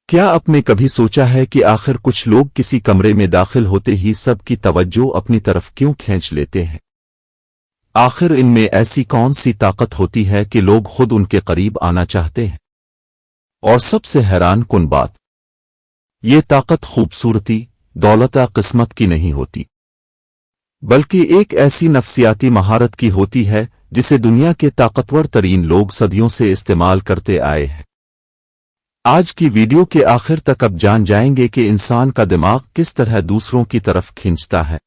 کیا آپ نے کبھی سوچا ہے کہ آخر کچھ لوگ کسی کمرے میں داخل ہوتے ہی سب کی توجہ اپنی طرف کیوں کھینچ لیتے ہیں؟ آخر ان میں ایسی کون سی طاقت ہوتی ہے کہ لوگ خود ان کے قریب آنا چاہتے ہیں؟ اور سب سے حیران کن بات، یہ طاقت خوبصورتی، دولت یا قسمت کی نہیں ہوتی، بلکہ ایک ایسی نفسیاتی مہارت کی ہوتی ہے جسے دنیا کے طاقتور ترین لوگ صدیوں سے استعمال کرتے آئے ہیں۔ آج کی ویڈیو کے آخر تک اب جان جائیں گے کہ انسان کا دماغ کس طرح دوسروں کی طرف کھینچتا ہے،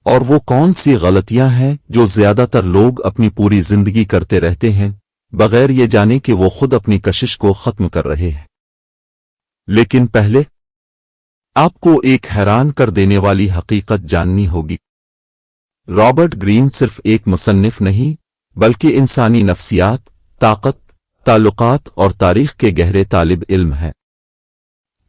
اور وہ کون سی غلطیاں ہیں جو زیادہ تر لوگ اپنی پوری زندگی کرتے رہتے ہیں بغیر یہ جانے کہ وہ خود اپنی کشش کو ختم کر رہے ہیں۔ لیکن پہلے آپ کو ایک حیران کر دینے والی حقیقت جاننی ہوگی۔ رابرٹ گرین صرف ایک مصنف نہیں، بلکہ انسانی نفسیات، طاقت، تعلقات اور تاریخ کے گہرے طالب علم ہیں۔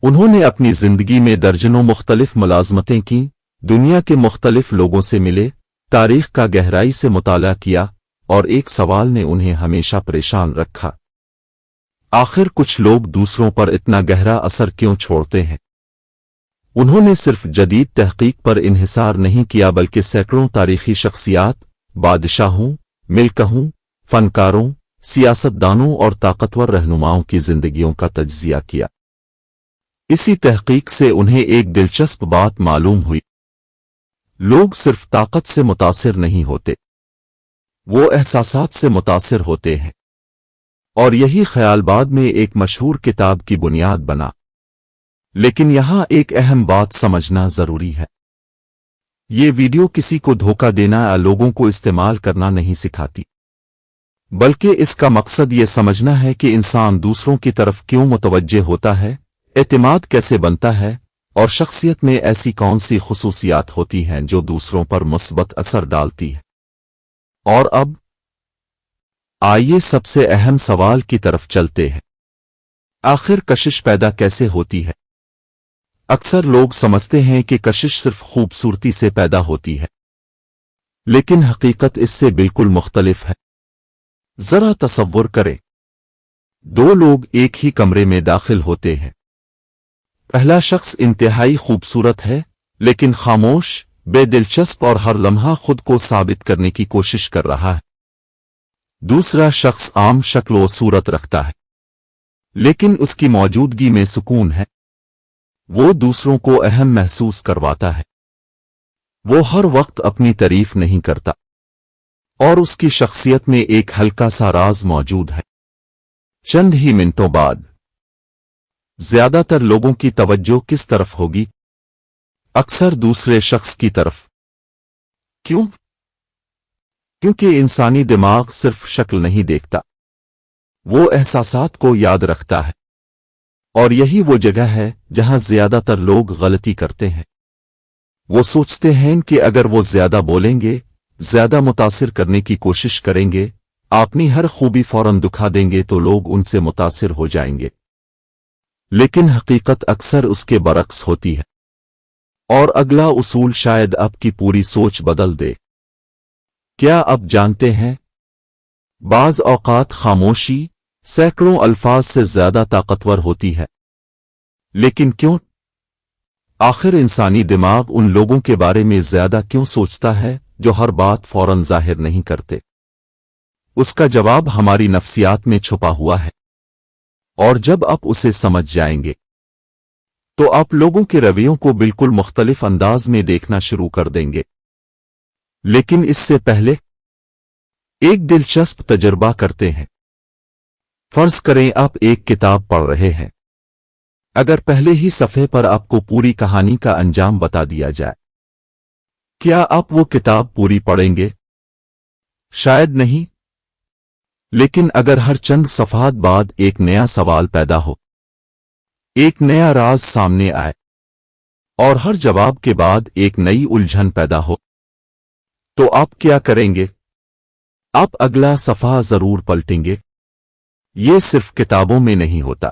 انہوں نے اپنی زندگی میں درجنوں مختلف ملازمتیں کیں، دنیا کے مختلف لوگوں سے ملے، تاریخ کا گہرائی سے مطالعہ کیا، اور ایک سوال نے انہیں ہمیشہ پریشان رکھا: آخر کچھ لوگ دوسروں پر اتنا گہرا اثر کیوں چھوڑتے ہیں؟ انہوں نے صرف جدید تحقیق پر انحصار نہیں کیا بلکہ سینکڑوں تاریخی شخصیات، بادشاہوں، ملکوں، فنکاروں، سیاست دانوں اور طاقتور رہنماؤں کی زندگیوں کا تجزیہ کیا۔ اسی تحقیق سے انہیں ایک دلچسپ بات معلوم ہوئی: لوگ صرف طاقت سے متاثر نہیں ہوتے، وہ احساسات سے متاثر ہوتے ہیں، اور یہی خیال بعد میں ایک مشہور کتاب کی بنیاد بنا۔ لیکن یہاں ایک اہم بات سمجھنا ضروری ہے۔ یہ ویڈیو کسی کو دھوکہ دینا یا لوگوں کو استعمال کرنا نہیں سکھاتی، بلکہ اس کا مقصد یہ سمجھنا ہے کہ انسان دوسروں کی طرف کیوں متوجہ ہوتا ہے، اعتماد کیسے بنتا ہے، اور شخصیت میں ایسی کون سی خصوصیات ہوتی ہیں جو دوسروں پر مثبت اثر ڈالتی ہے۔ اور اب آئیے سب سے اہم سوال کی طرف چلتے ہیں: آخر کشش پیدا کیسے ہوتی ہے؟ اکثر لوگ سمجھتے ہیں کہ کشش صرف خوبصورتی سے پیدا ہوتی ہے، لیکن حقیقت اس سے بالکل مختلف ہے۔ ذرا تصور کریں، دو لوگ ایک ہی کمرے میں داخل ہوتے ہیں۔ پہلا شخص انتہائی خوبصورت ہے، لیکن خاموش، بے دلچسپ اور ہر لمحہ خود کو ثابت کرنے کی کوشش کر رہا ہے۔ دوسرا شخص عام شکل و صورت رکھتا ہے، لیکن اس کی موجودگی میں سکون ہے۔ وہ دوسروں کو اہم محسوس کرواتا ہے، وہ ہر وقت اپنی تعریف نہیں کرتا، اور اس کی شخصیت میں ایک ہلکا سا راز موجود ہے۔ چند ہی منٹوں بعد زیادہ تر لوگوں کی توجہ کس طرف ہوگی؟ اکثر دوسرے شخص کی طرف۔ کیوں؟ کیونکہ انسانی دماغ صرف شکل نہیں دیکھتا، وہ احساسات کو یاد رکھتا ہے، اور یہی وہ جگہ ہے جہاں زیادہ تر لوگ غلطی کرتے ہیں۔ وہ سوچتے ہیں کہ اگر وہ زیادہ بولیں گے، زیادہ متاثر کرنے کی کوشش کریں گے، اپنی ہر خوبی فوراً دکھا دیں گے تو لوگ ان سے متاثر ہو جائیں گے۔ لیکن حقیقت اکثر اس کے برعکس ہوتی ہے، اور اگلا اصول شاید آپ کی پوری سوچ بدل دے۔ کیا آپ جانتے ہیں، بعض اوقات خاموشی سینکڑوں الفاظ سے زیادہ طاقتور ہوتی ہے۔ لیکن کیوں؟ آخر انسانی دماغ ان لوگوں کے بارے میں زیادہ کیوں سوچتا ہے جو ہر بات فوراً ظاہر نہیں کرتے؟ اس کا جواب ہماری نفسیات میں چھپا ہوا ہے، اور جب آپ اسے سمجھ جائیں گے تو آپ لوگوں کے رویوں کو بالکل مختلف انداز میں دیکھنا شروع کر دیں گے۔ لیکن اس سے پہلے ایک دلچسپ تجربہ کرتے ہیں۔ فرض کریں آپ ایک کتاب پڑھ رہے ہیں۔ اگر پہلے ہی صفحے پر آپ کو پوری کہانی کا انجام بتا دیا جائے، کیا آپ وہ کتاب پوری پڑھیں گے؟ شاید نہیں۔ لیکن اگر ہر چند صفحات بعد ایک نیا سوال پیدا ہو، ایک نیا راز سامنے آئے، اور ہر جواب کے بعد ایک نئی الجھن پیدا ہو، تو آپ کیا کریں گے؟ آپ اگلا صفحہ ضرور پلٹیں گے۔ یہ صرف کتابوں میں نہیں ہوتا،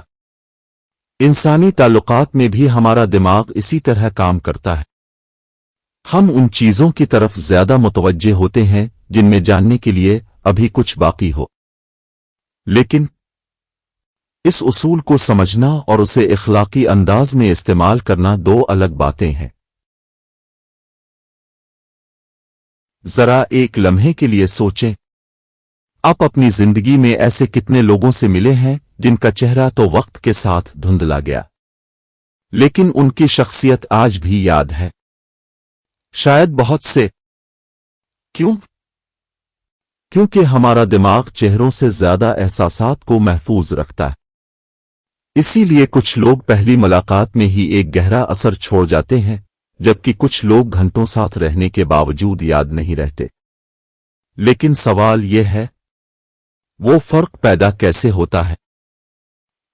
انسانی تعلقات میں بھی ہمارا دماغ اسی طرح کام کرتا ہے۔ ہم ان چیزوں کی طرف زیادہ متوجہ ہوتے ہیں جن میں جاننے کے لیے ابھی کچھ باقی ہو، لیکن اس اصول کو سمجھنا اور اسے اخلاقی انداز میں استعمال کرنا دو الگ باتیں ہیں۔ ذرا ایک لمحے کے لیے سوچیں، آپ اپنی زندگی میں ایسے کتنے لوگوں سے ملے ہیں جن کا چہرہ تو وقت کے ساتھ دھندلا گیا، لیکن ان کی شخصیت آج بھی یاد ہے؟ شاید بہت سے۔ کیوں؟ کیونکہ ہمارا دماغ چہروں سے زیادہ احساسات کو محفوظ رکھتا ہے۔ اسی لیے کچھ لوگ پہلی ملاقات میں ہی ایک گہرا اثر چھوڑ جاتے ہیں، جبکہ کچھ لوگ گھنٹوں ساتھ رہنے کے باوجود یاد نہیں رہتے۔ لیکن سوال یہ ہے، وہ فرق پیدا کیسے ہوتا ہے؟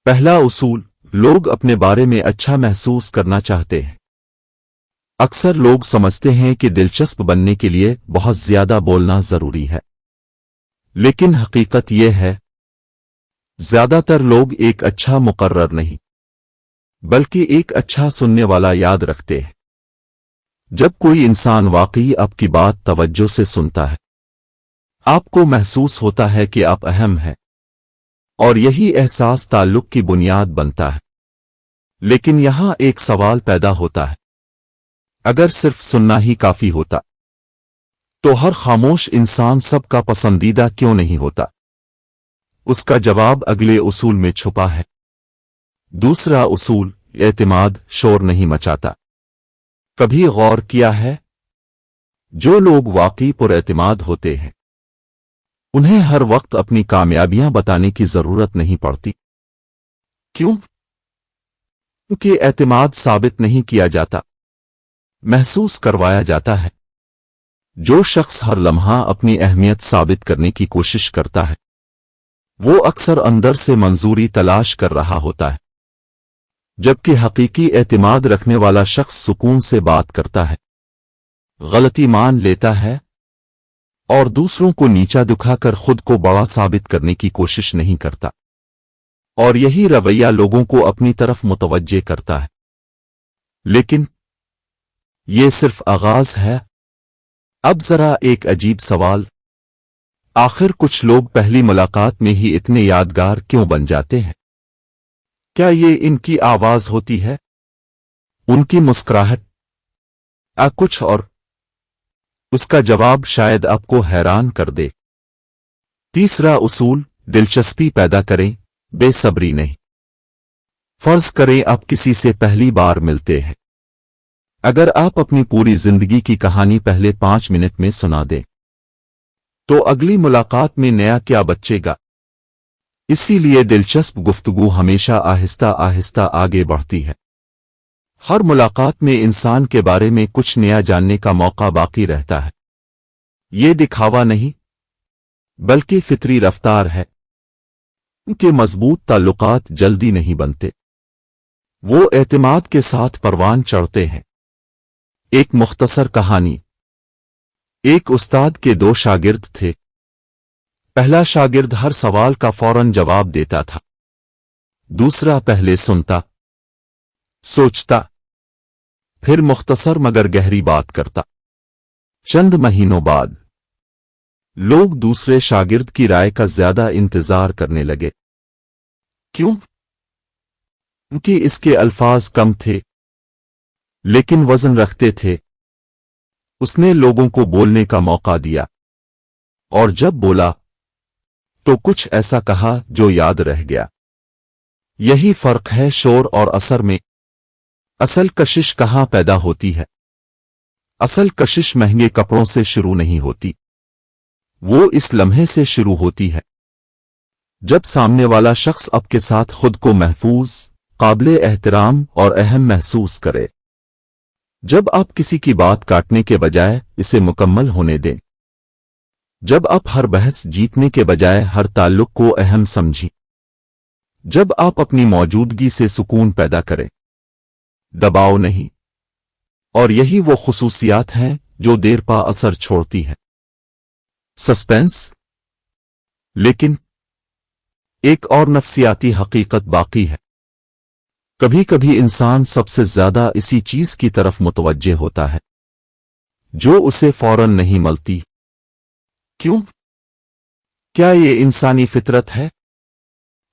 پہلا اصول، لوگ اپنے بارے میں اچھا محسوس کرنا چاہتے ہیں۔ اکثر لوگ سمجھتے ہیں کہ دلچسپ بننے کے لیے بہت زیادہ بولنا ضروری ہے، لیکن حقیقت یہ ہے، زیادہ تر لوگ ایک اچھا مقرر نہیں، بلکہ ایک اچھا سننے والا یاد رکھتے ہیں۔ جب کوئی انسان واقعی آپ کی بات توجہ سے سنتا ہے، آپ کو محسوس ہوتا ہے کہ آپ اہم ہیں، اور یہی احساس تعلق کی بنیاد بنتا ہے۔ لیکن یہاں ایک سوال پیدا ہوتا ہے، اگر صرف سننا ہی کافی ہوتا تو ہر خاموش انسان سب کا پسندیدہ کیوں نہیں ہوتا؟ اس کا جواب اگلے اصول میں چھپا ہے۔ دوسرا اصول، اعتماد شور نہیں مچاتا۔ کبھی غور کیا ہے؟ جو لوگ واقعی پر اعتماد ہوتے ہیں، انہیں ہر وقت اپنی کامیابیاں بتانے کی ضرورت نہیں پڑتی۔ کیوں؟ کیونکہ اعتماد ثابت نہیں کیا جاتا، محسوس کروایا جاتا ہے۔ جو شخص ہر لمحہ اپنی اہمیت ثابت کرنے کی کوشش کرتا ہے، وہ اکثر اندر سے منظوری تلاش کر رہا ہوتا ہے، جبکہ حقیقی اعتماد رکھنے والا شخص سکون سے بات کرتا ہے، غلطی مان لیتا ہے، اور دوسروں کو نیچا دکھا کر خود کو بڑا ثابت کرنے کی کوشش نہیں کرتا۔ اور یہی رویہ لوگوں کو اپنی طرف متوجہ کرتا ہے۔ لیکن یہ صرف آغاز ہے۔ اب ذرا ایک عجیب سوال، آخر کچھ لوگ پہلی ملاقات میں ہی اتنے یادگار کیوں بن جاتے ہیں؟ کیا یہ ان کی آواز ہوتی ہے، ان کی مسکراہٹ، کچھ اور؟ اس کا جواب شاید آپ کو حیران کر دے۔ تیسرا اصول، دلچسپی پیدا کریں، بے صبری نہیں۔ فرض کریں آپ کسی سے پہلی بار ملتے ہیں۔ اگر آپ اپنی پوری زندگی کی کہانی پہلے 5 منٹ میں سنا دیں، تو اگلی ملاقات میں نیا کیا بچے گا؟ اسی لیے دلچسپ گفتگو ہمیشہ آہستہ آہستہ آگے بڑھتی ہے۔ ہر ملاقات میں انسان کے بارے میں کچھ نیا جاننے کا موقع باقی رہتا ہے۔ یہ دکھاوا نہیں، بلکہ فطری رفتار ہے، کیونکہ مضبوط تعلقات جلدی نہیں بنتے، وہ اعتماد کے ساتھ پروان چڑھتے ہیں۔ ایک مختصر کہانی۔ ایک استاد کے 2 شاگرد تھے۔ پہلا شاگرد ہر سوال کا فوراً جواب دیتا تھا، دوسرا پہلے سنتا، سوچتا، پھر مختصر مگر گہری بات کرتا۔ چند مہینوں بعد لوگ دوسرے شاگرد کی رائے کا زیادہ انتظار کرنے لگے۔ کیوں؟ کیونکہ اس کے الفاظ کم تھے، لیکن وزن رکھتے تھے۔ اس نے لوگوں کو بولنے کا موقع دیا، اور جب بولا تو کچھ ایسا کہا جو یاد رہ گیا۔ یہی فرق ہے شور اور اثر میں۔ اصل کشش کہاں پیدا ہوتی ہے؟ اصل کشش مہنگے کپڑوں سے شروع نہیں ہوتی، وہ اس لمحے سے شروع ہوتی ہے جب سامنے والا شخص آپ کے ساتھ خود کو محفوظ، قابل احترام اور اہم محسوس کرے۔ جب آپ کسی کی بات کاٹنے کے بجائے اسے مکمل ہونے دیں، جب آپ ہر بحث جیتنے کے بجائے ہر تعلق کو اہم سمجھیں، جب آپ اپنی موجودگی سے سکون پیدا کریں، دباؤ نہیں۔ اور یہی وہ خصوصیات ہیں جو دیر پا اثر چھوڑتی ہیں۔ سسپینس۔ لیکن ایک اور نفسیاتی حقیقت باقی ہے۔ کبھی کبھی انسان سب سے زیادہ اسی چیز کی طرف متوجہ ہوتا ہے جو اسے فوراً نہیں ملتی۔ کیوں؟ کیا یہ انسانی فطرت ہے؟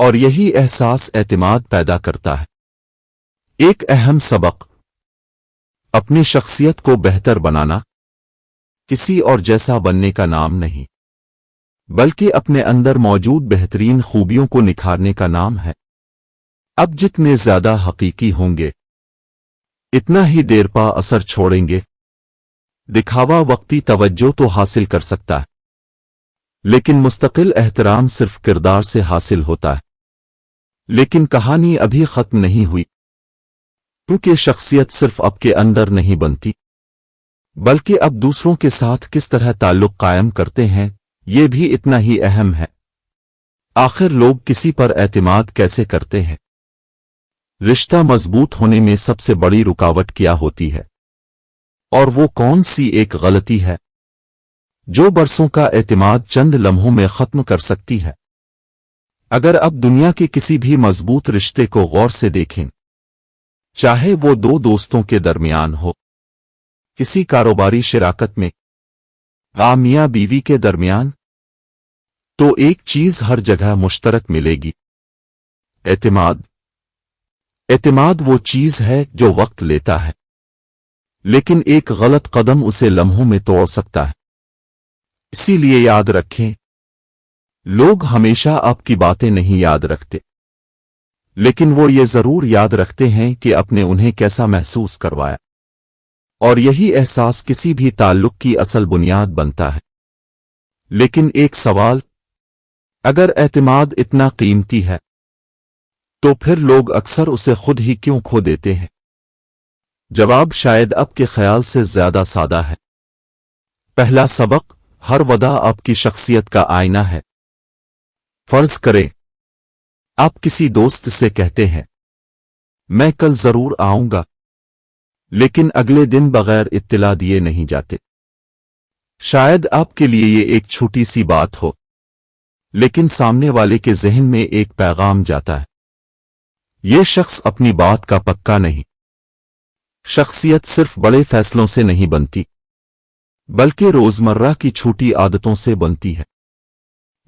اور یہی احساس اعتماد پیدا کرتا ہے۔ ایک اہم سبق، اپنی شخصیت کو بہتر بنانا کسی اور جیسا بننے کا نام نہیں، بلکہ اپنے اندر موجود بہترین خوبیوں کو نکھارنے کا نام ہے۔ اب جتنے زیادہ حقیقی ہوں گے اتنا ہی دیر پا اثر چھوڑیں گے۔ دکھاوا وقتی توجہ تو حاصل کر سکتا ہے، لیکن مستقل احترام صرف کردار سے حاصل ہوتا ہے۔ لیکن کہانی ابھی ختم نہیں ہوئی، کیونکہ شخصیت صرف اب کے اندر نہیں بنتی، بلکہ اب دوسروں کے ساتھ کس طرح تعلق قائم کرتے ہیں یہ بھی اتنا ہی اہم ہے۔ آخر لوگ کسی پر اعتماد کیسے کرتے ہیں؟ رشتہ مضبوط ہونے میں سب سے بڑی رکاوٹ کیا ہوتی ہے؟ اور وہ کون سی ایک غلطی ہے جو برسوں کا اعتماد چند لمحوں میں ختم کر سکتی ہے؟ اگر اب دنیا کے کسی بھی مضبوط رشتے کو غور سے دیکھیں، چاہے وہ دو دوستوں کے درمیان ہو، کسی کاروباری شراکت میں، میاں بیوی کے درمیان، تو ایک چیز ہر جگہ مشترک ملے گی: اعتماد۔ اعتماد وہ چیز ہے جو وقت لیتا ہے، لیکن ایک غلط قدم اسے لمحوں میں توڑ سکتا ہے۔ اسی لیے یاد رکھیں، لوگ ہمیشہ آپ کی باتیں نہیں یاد رکھتے، لیکن وہ یہ ضرور یاد رکھتے ہیں کہ آپ نے انہیں کیسا محسوس کروایا، اور یہی احساس کسی بھی تعلق کی اصل بنیاد بنتا ہے۔ لیکن ایک سوال، اگر اعتماد اتنا قیمتی ہے تو پھر لوگ اکثر اسے خود ہی کیوں کھو دیتے ہیں؟ جواب شاید آپ کے خیال سے زیادہ سادہ ہے۔ پہلا سبق، ہر وعدہ آپ کی شخصیت کا آئینہ ہے۔ فرض کریں آپ کسی دوست سے کہتے ہیں میں کل ضرور آؤں گا، لیکن اگلے دن بغیر اطلاع دیے نہیں جاتے۔ شاید آپ کے لیے یہ ایک چھوٹی سی بات ہو، لیکن سامنے والے کے ذہن میں ایک پیغام جاتا ہے: یہ شخص اپنی بات کا پکا نہیں۔ شخصیت صرف بڑے فیصلوں سے نہیں بنتی، بلکہ روزمرہ کی چھوٹی عادتوں سے بنتی ہے۔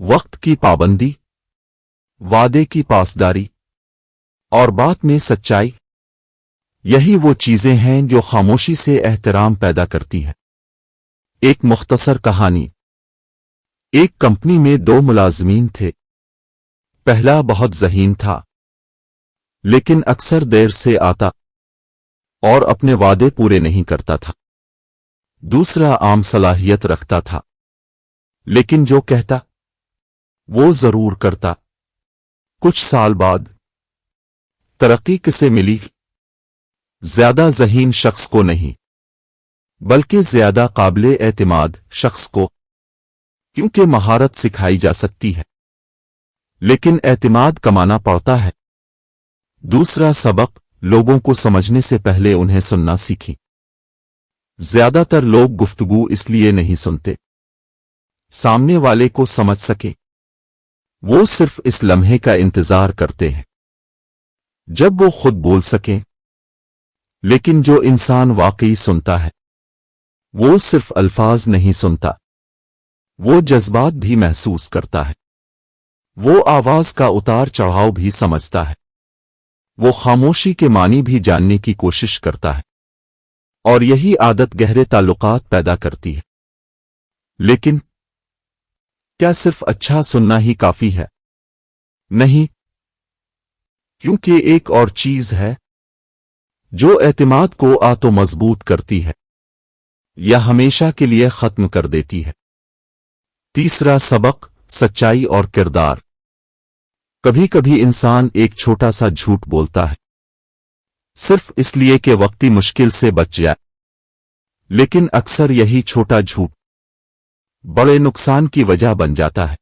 وقت کی پابندی، وعدے کی پاسداری، اور بات میں سچائی، یہی وہ چیزیں ہیں جو خاموشی سے احترام پیدا کرتی ہیں۔ ایک مختصر کہانی۔ ایک کمپنی میں دو ملازمین تھے۔ پہلا بہت ذہین تھا، لیکن اکثر دیر سے آتا اور اپنے وعدے پورے نہیں کرتا تھا۔ دوسرا عام صلاحیت رکھتا تھا، لیکن جو کہتا وہ ضرور کرتا۔ کچھ سال بعد ترقی کسے ملی؟ زیادہ ذہین شخص کو نہیں، بلکہ زیادہ قابل اعتماد شخص کو، کیونکہ مہارت سکھائی جا سکتی ہے، لیکن اعتماد کمانا پڑتا ہے۔ دوسرا سبق، لوگوں کو سمجھنے سے پہلے انہیں سننا سیکھیں۔ زیادہ تر لوگ گفتگو اس لیے نہیں سنتے سامنے والے کو سمجھ سکیں، وہ صرف اس لمحے کا انتظار کرتے ہیں جب وہ خود بول سکیں۔ لیکن جو انسان واقعی سنتا ہے وہ صرف الفاظ نہیں سنتا، وہ جذبات بھی محسوس کرتا ہے، وہ آواز کا اتار چڑھاؤ بھی سمجھتا ہے، وہ خاموشی کے معنی بھی جاننے کی کوشش کرتا ہے، اور یہی عادت گہرے تعلقات پیدا کرتی ہے۔ لیکن کیا صرف اچھا سننا ہی کافی ہے؟ نہیں، کیونکہ ایک اور چیز ہے جو اعتماد کو تو مضبوط کرتی ہے یا ہمیشہ کے لیے ختم کر دیتی ہے۔ تیسرا سبق، سچائی اور کردار۔ کبھی کبھی انسان ایک چھوٹا سا جھوٹ بولتا ہے صرف اس لیے کہ وقتی مشکل سے بچ جائے، لیکن اکثر یہی چھوٹا جھوٹ بڑے نقصان کی وجہ بن جاتا ہے۔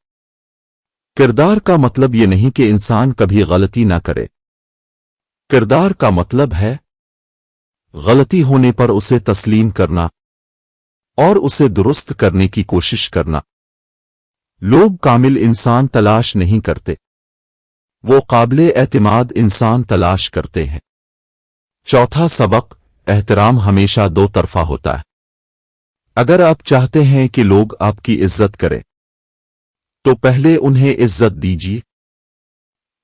کردار کا مطلب یہ نہیں کہ انسان کبھی غلطی نہ کرے، کردار کا مطلب ہے غلطی ہونے پر اسے تسلیم کرنا اور اسے درست کرنے کی کوشش کرنا۔ لوگ کامل انسان تلاش نہیں کرتے، وہ قابل اعتماد انسان تلاش کرتے ہیں۔ چوتھا سبق، احترام ہمیشہ دو طرفہ ہوتا ہے۔ اگر آپ چاہتے ہیں کہ لوگ آپ کی عزت کریں تو پہلے انہیں عزت دیجیے۔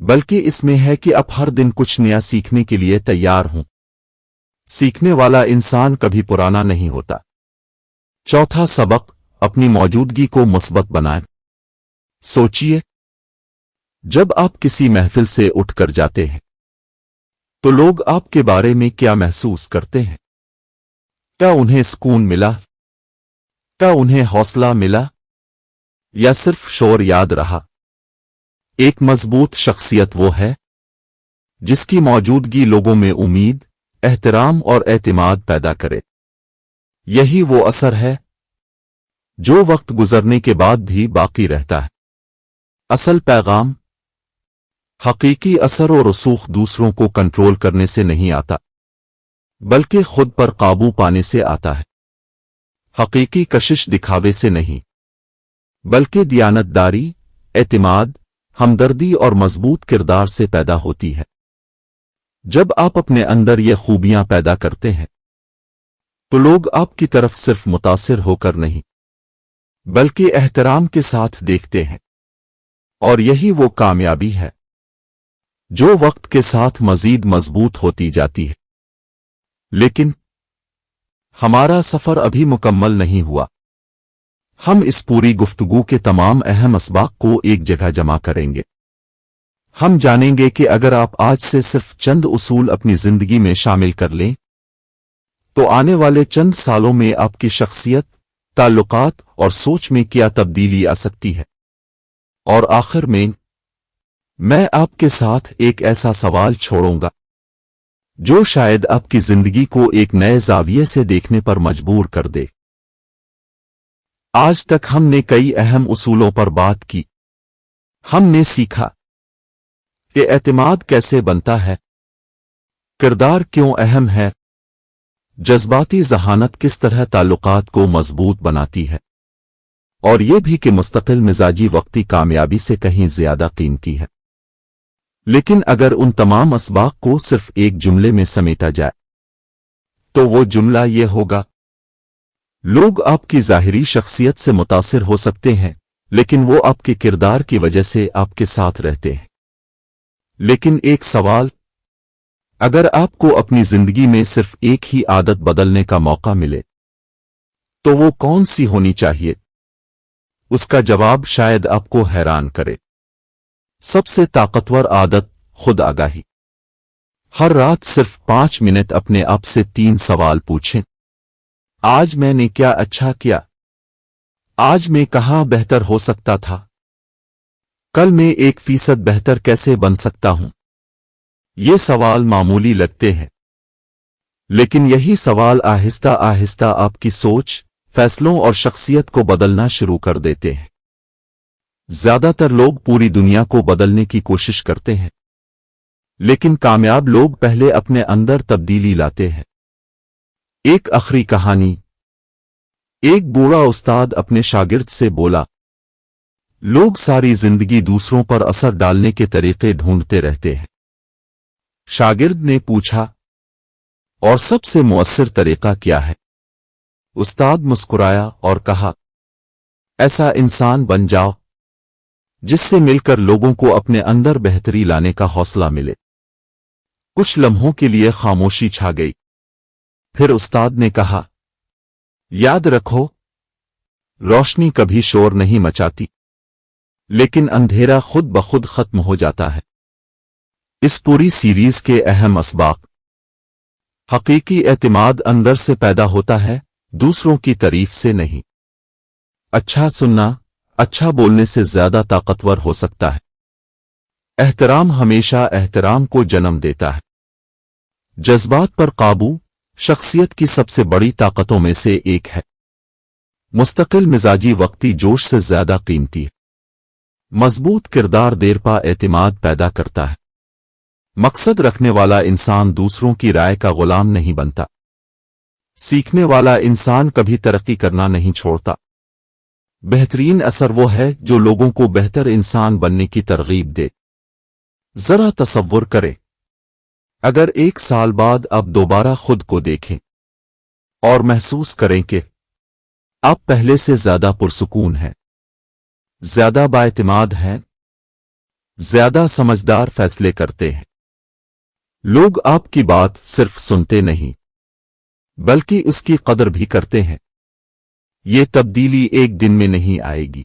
بلکہ اس میں ہے کہ اب ہر دن کچھ نیا سیکھنے کے لیے تیار ہوں۔ سیکھنے والا انسان کبھی پرانا نہیں ہوتا۔ چوتھا سبق، اپنی موجودگی کو مثبت بنائیں۔ سوچیے، جب آپ کسی محفل سے اٹھ کر جاتے ہیں تو لوگ آپ کے بارے میں کیا محسوس کرتے ہیں؟ کیا انہیں سکون ملا؟ کیا انہیں حوصلہ ملا؟ یا صرف شور یاد رہا؟ ایک مضبوط شخصیت وہ ہے جس کی موجودگی لوگوں میں امید، احترام اور اعتماد پیدا کرے۔ یہی وہ اثر ہے جو وقت گزرنے کے بعد بھی باقی رہتا ہے۔ اصل پیغام، حقیقی اثر و رسوخ دوسروں کو کنٹرول کرنے سے نہیں آتا بلکہ خود پر قابو پانے سے آتا ہے۔ حقیقی کشش دکھاوے سے نہیں بلکہ دیانتداری، اعتماد، ہمدردی اور مضبوط کردار سے پیدا ہوتی ہے۔ جب آپ اپنے اندر یہ خوبیاں پیدا کرتے ہیں تو لوگ آپ کی طرف صرف متاثر ہو کر نہیں بلکہ احترام کے ساتھ دیکھتے ہیں، اور یہی وہ کامیابی ہے جو وقت کے ساتھ مزید مضبوط ہوتی جاتی ہے۔ لیکن ہمارا سفر ابھی مکمل نہیں ہوا۔ ہم اس پوری گفتگو کے تمام اہم اسباق کو ایک جگہ جمع کریں گے۔ ہم جانیں گے کہ اگر آپ آج سے صرف چند اصول اپنی زندگی میں شامل کر لیں تو آنے والے چند سالوں میں آپ کی شخصیت، تعلقات اور سوچ میں کیا تبدیلی آ سکتی ہے۔ اور آخر میں آپ کے ساتھ ایک ایسا سوال چھوڑوں گا جو شاید آپ کی زندگی کو ایک نئے زاویے سے دیکھنے پر مجبور کر دے۔ آج تک ہم نے کئی اہم اصولوں پر بات کی۔ ہم نے سیکھا کہ اعتماد کیسے بنتا ہے، کردار کیوں اہم ہے، جذباتی ذہانت کس طرح تعلقات کو مضبوط بناتی ہے، اور یہ بھی کہ مستقل مزاجی وقتی کامیابی سے کہیں زیادہ قیمتی ہے۔ لیکن اگر ان تمام اسباق کو صرف ایک جملے میں سمیٹا جائے تو وہ جملہ یہ ہوگا: لوگ آپ کی ظاہری شخصیت سے متاثر ہو سکتے ہیں لیکن وہ آپ کے کردار کی وجہ سے آپ کے ساتھ رہتے ہیں۔ لیکن ایک سوال، اگر آپ کو اپنی زندگی میں صرف ایک ہی عادت بدلنے کا موقع ملے تو وہ کون سی ہونی چاہیے؟ اس کا جواب شاید آپ کو حیران کرے۔ سب سے طاقتور عادت، خود آگاہی۔ ہر رات صرف 5 منٹ اپنے آپ سے 3 سوال پوچھیں۔ آج میں نے کیا اچھا کیا؟ آج میں کہاں بہتر ہو سکتا تھا؟ کل میں 1% بہتر کیسے بن سکتا ہوں؟ یہ سوال معمولی لگتے ہیں لیکن یہی سوال آہستہ آہستہ آپ کی سوچ، فیصلوں اور شخصیت کو بدلنا شروع کر دیتے ہیں۔ زیادہ تر لوگ پوری دنیا کو بدلنے کی کوشش کرتے ہیں لیکن کامیاب لوگ پہلے اپنے اندر تبدیلی لاتے ہیں۔ ایک آخری کہانی۔ ایک بوڑھا استاد اپنے شاگرد سے بولا، لوگ ساری زندگی دوسروں پر اثر ڈالنے کے طریقے ڈھونڈتے رہتے ہیں۔ شاگرد نے پوچھا، اور سب سے مؤثر طریقہ کیا ہے؟ استاد مسکرایا اور کہا، ایسا انسان بن جاؤ جس سے مل کر لوگوں کو اپنے اندر بہتری لانے کا حوصلہ ملے۔ کچھ لمحوں کے لیے خاموشی چھا گئی۔ پھر استاد نے کہا، یاد رکھو، روشنی کبھی شور نہیں مچاتی لیکن اندھیرا خود بخود ختم ہو جاتا ہے۔ اس پوری سیریز کے اہم اسباق۔ حقیقی اعتماد اندر سے پیدا ہوتا ہے، دوسروں کی تعریف سے نہیں۔ اچھا سننا اچھا بولنے سے زیادہ طاقتور ہو سکتا ہے۔ احترام ہمیشہ احترام کو جنم دیتا ہے۔ جذبات پر قابو شخصیت کی سب سے بڑی طاقتوں میں سے ایک ہے۔ مستقل مزاجی وقتی جوش سے زیادہ قیمتی ہے۔ مضبوط کردار دیرپا اعتماد پیدا کرتا ہے۔ مقصد رکھنے والا انسان دوسروں کی رائے کا غلام نہیں بنتا۔ سیکھنے والا انسان کبھی ترقی کرنا نہیں چھوڑتا۔ بہترین اثر وہ ہے جو لوگوں کو بہتر انسان بننے کی ترغیب دے۔ ذرا تصور کریں، اگر 1 سال بعد آپ دوبارہ خود کو دیکھیں اور محسوس کریں کہ آپ پہلے سے زیادہ پرسکون ہیں، زیادہ بااعتماد ہیں، زیادہ سمجھدار فیصلے کرتے ہیں۔ لوگ آپ کی بات صرف سنتے نہیں بلکہ اس کی قدر بھی کرتے ہیں۔ یہ تبدیلی ایک دن میں نہیں آئے گی،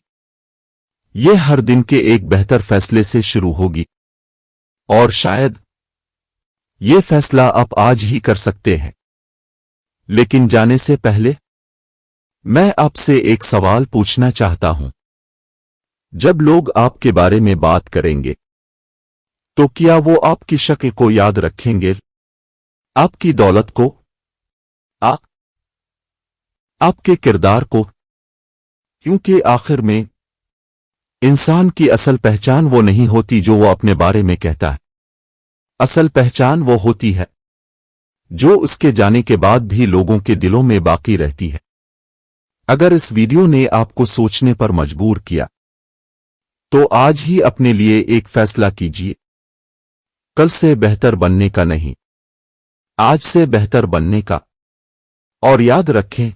یہ ہر دن کے ایک بہتر فیصلے سے شروع ہوگی، اور شاید یہ فیصلہ آپ آج ہی کر سکتے ہیں۔ لیکن جانے سے پہلے میں آپ سے ایک سوال پوچھنا چاہتا ہوں۔ جب لوگ آپ کے بارے میں بات کریں گے تو کیا وہ آپ کی شکل کو یاد رکھیں گے، آپ کی دولت کو، آپ کے کردار کو؟ کیونکہ آخر میں انسان کی اصل پہچان وہ نہیں ہوتی جو وہ اپنے بارے میں کہتا ہے، اصل پہچان وہ ہوتی ہے جو اس کے جانے کے بعد بھی لوگوں کے دلوں میں باقی رہتی ہے۔ اگر اس ویڈیو نے آپ کو سوچنے پر مجبور کیا تو آج ہی اپنے لیے ایک فیصلہ کیجیے، کل سے بہتر بننے کا نہیں، آج سے بہتر بننے کا۔ اور یاد رکھیں،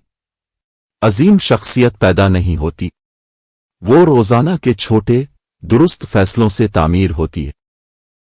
عظیم شخصیت پیدا نہیں ہوتی، وہ روزانہ کے چھوٹے درست فیصلوں سے تعمیر ہوتی ہے۔